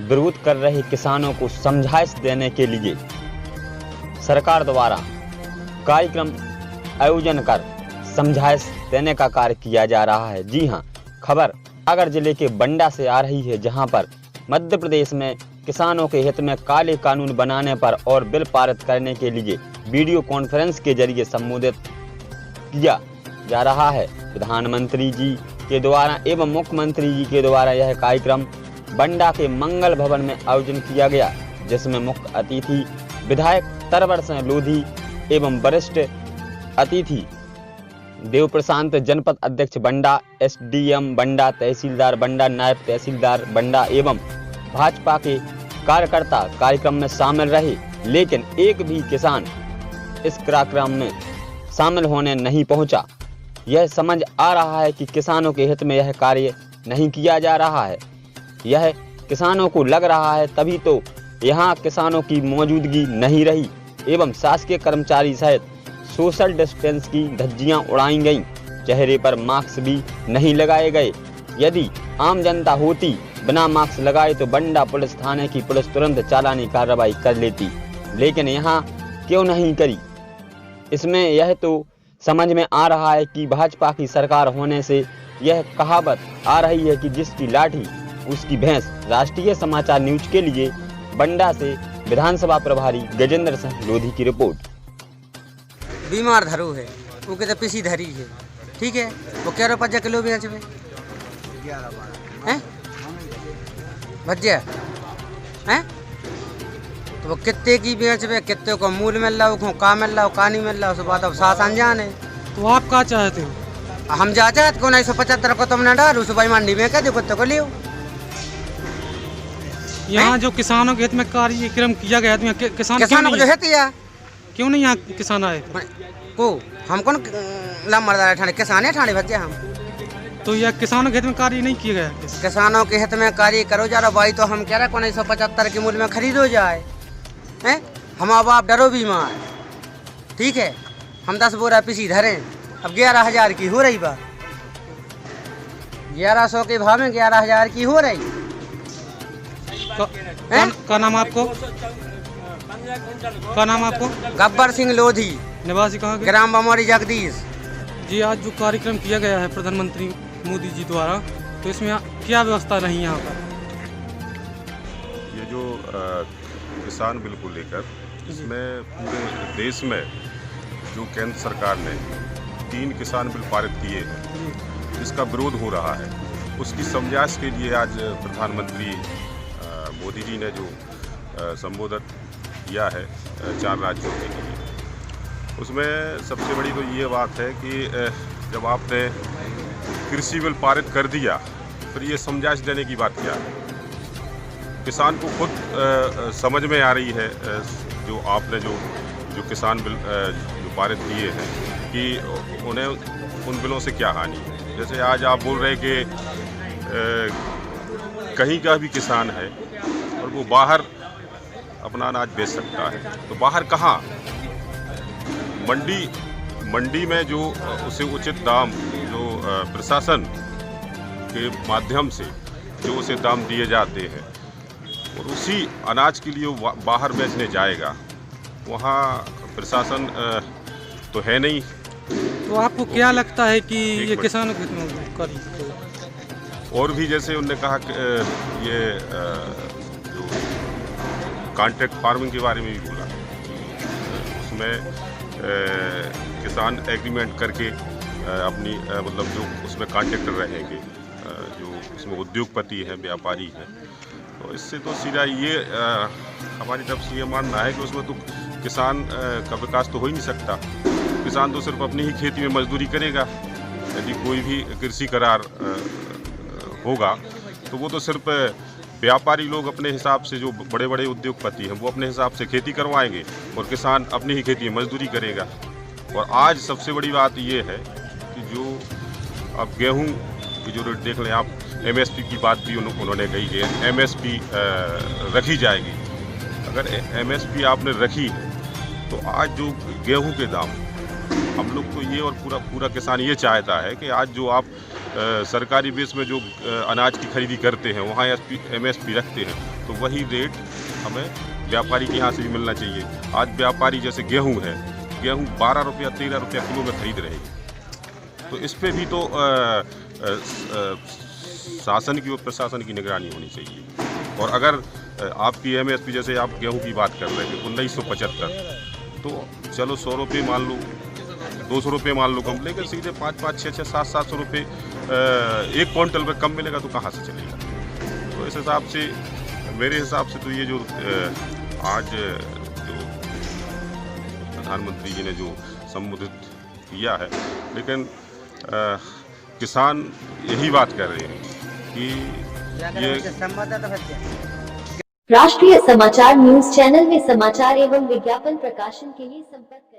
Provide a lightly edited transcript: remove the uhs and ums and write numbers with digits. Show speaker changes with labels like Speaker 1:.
Speaker 1: विरोध कर रहे किसानों को समझाइश देने के लिए सरकार द्वारा कार्यक्रम आयोजन कर समझाइश देने का कार्य किया जा रहा है। जी हां, खबर सागर जिले के बंडा से आ रही है, जहां पर मध्य प्रदेश में किसानों के हित में काले कानून बनाने पर और बिल पारित करने के लिए वीडियो कॉन्फ्रेंस के जरिए संबोधित किया जा रहा है। प्रधानमंत्री जी के द्वारा एवं मुख्यमंत्री जी के द्वारा यह कार्यक्रम बंडा के मंगल भवन में आयोजन किया गया, जिसमें मुख्य अतिथि विधायक तरवर सिंह लोधी एवं वरिष्ठ अतिथि देव प्रशांत, जनपद अध्यक्ष बंडा, एसडीएम बंडा, तहसीलदार बंडा, नायब तहसीलदार बंडा एवं भाजपा के कार्यकर्ता कार्यक्रम में शामिल रहे। लेकिन एक भी किसान इस कार्यक्रम में शामिल होने नहीं पहुंचा। यह समझ आ रहा है कि किसानों के हित में यह कार्य नहीं किया जा रहा है। यह किसानों को लग रहा है, तभी तो यहाँ किसानों की मौजूदगी नहीं रही एवं शासकीय कर्मचारी सहित सोशल डिस्टेंस की धज्जियां उड़ाई गईं। चेहरे पर मास्क भी नहीं लगाए गए। यदि आम जनता होती बिना मास्क लगाए तो बंडा पुलिस थाने की पुलिस तुरंत चालानी कार्रवाई कर लेती, लेकिन यहाँ क्यों नहीं करी? इसमें यह तो समझ में आ रहा है कि भाजपा की सरकार होने से यह कहावत आ रही है कि जिसकी लाठी उसकी भैंस। राष्ट्रीय समाचार न्यूज के लिए बंडा से विधानसभा प्रभारी गजेंद्र सिंह लोधी की रिपोर्ट।
Speaker 2: बीमार धरो है, वो कहते पीसी धरी है, ठीक है, वो क्या रुपया किलो बेच में 11-12 भज्जिया हैं, तो वो कितने की बेच में, कितने को मूल मिल रहा हो, का मिल रहा हो, का नहीं मिल रहा, उस बात अब साथ अनजान है।
Speaker 3: तो आप क्या चाहते हो?
Speaker 2: हम जा चाहते को 175 को तुमने डालो सुबह मंडी में क्या देखो तो लियो।
Speaker 3: यहाँ जो किसानों के हित में कार्यक्रम किया गया है, किसानों को जो
Speaker 2: है
Speaker 3: क्यों नहीं यहाँ किसान आए
Speaker 2: को हम कौन मर्दार ठाणे किसान है ठाणे भज्जे हम
Speaker 3: तो यह किसानों के हित में कार्य नहीं किया गया।
Speaker 2: किसानों के हित में कार्य करो जा रहा भाई, तो हम कह रहे 175 के मूल्य में खरीदो जाए हैं। हम अब आप डरो बीमार, ठीक है, हम 10 बोरा पीसी धरें, अब 11,000 की हो रही बात, 1100 के भाव में 11,000 की हो रही।
Speaker 3: का नाम आपको? क्या नाम आपको?
Speaker 2: गब्बर सिंह लोधी,
Speaker 3: निवासी कहाँ के?
Speaker 2: ग्राम बमौरी जगदीश
Speaker 3: जी। आज जो कार्यक्रम किया गया है प्रधानमंत्री मोदी जी द्वारा, तो इसमें क्या व्यवस्था रही यहाँ पर?
Speaker 4: ये जो किसान बिल को लेकर, इसमें पूरे देश में जो केंद्र सरकार ने 3 किसान बिल पारित किए हैं, इसका विरोध हो रहा है। उसकी समझाइश के लिए आज प्रधानमंत्री मोदी जी ने जो संबोधित किया है 4 राज्यों के लिए, उसमें सबसे बड़ी तो ये बात है कि जब आपने कृषि बिल पारित कर दिया, फिर ये समझाइश देने की बात क्या है? किसान को खुद समझ में आ रही है जो आपने जो किसान बिल जो पारित किए हैं कि उन्हें उन बिलों से क्या हानि है। जैसे आज आप बोल रहे कि कहीं का भी किसान है और वो बाहर अपना अनाज बेच सकता है, तो बाहर कहाँ? मंडी में जो उसे उचित दाम जो प्रशासन के माध्यम से जो उसे दाम दिए जाते हैं और उसी अनाज के लिए वो बाहर बेचने जाएगा, वहाँ प्रशासन तो है नहीं।
Speaker 3: तो आपको क्या लगता है कि ये किसानों के हित में करी?
Speaker 4: और भी जैसे उन्होंने कहा कि ये जो कॉन्ट्रैक्ट फार्मिंग के बारे में भी बोला, उसमें किसान एग्रीमेंट करके अपनी मतलब जो उसमें कॉन्ट्रैक्टर रहेंगे, जो उसमें उद्योगपति हैं, व्यापारी हैं, तो इससे तो सीधा ये हमारी तरफ से ये मानना है कि उसमें तो किसान का विकास तो हो ही नहीं सकता। किसान तो सिर्फ अपनी ही खेती में मजदूरी करेगा। यदि कोई भी कृषि करार होगा तो वो तो सिर्फ व्यापारी लोग अपने हिसाब से, जो बड़े बड़े उद्योगपति हैं, वो अपने हिसाब से खेती करवाएंगे और किसान अपनी ही खेती में मजदूरी करेगा। और आज सबसे बड़ी बात ये है कि जो अब गेहूं की जो रेट देख लें आप, एमएसपी की बात भी उन्होंने कही कि एमएसपी रखी जाएगी। अगर एमएसपी आपने रखी है तो आज जो गेहूं के दाम हम लोग तो ये और पूरा किसान ये चाहता है कि आज जो आप सरकारी बेस में जो अनाज की खरीदी करते हैं वहाँ MSP रखते हैं तो वही रेट हमें व्यापारी के यहाँ से भी मिलना चाहिए। आज व्यापारी जैसे गेहूँ है, गेहूँ 12 रुपया 13 रुपया किलो में खरीद रहे हैं, तो इस पर भी तो शासन की और प्रशासन की निगरानी होनी चाहिए। और अगर आपकी MSP जैसे आप गेहूं की बात कर रहे थे 1975, तो चलो 100 रुपये मान लो, 200 रुपये मान लो कम, लेकिन सीधे 5-5, 6-6, 700 रुपये एक क्विंटल में कम मिलेगा तो कहाँ से चलेगा। तो इस हिसाब से मेरे हिसाब से तो ये जो आज जो प्रधानमंत्री जी ने जो संबोधित किया है, लेकिन किसान यही बात कर रहे हैं कि ये
Speaker 5: राष्ट्रीय समाचार न्यूज चैनल में समाचार एवं विज्ञापन प्रकाशन के लिए संपर्क करें।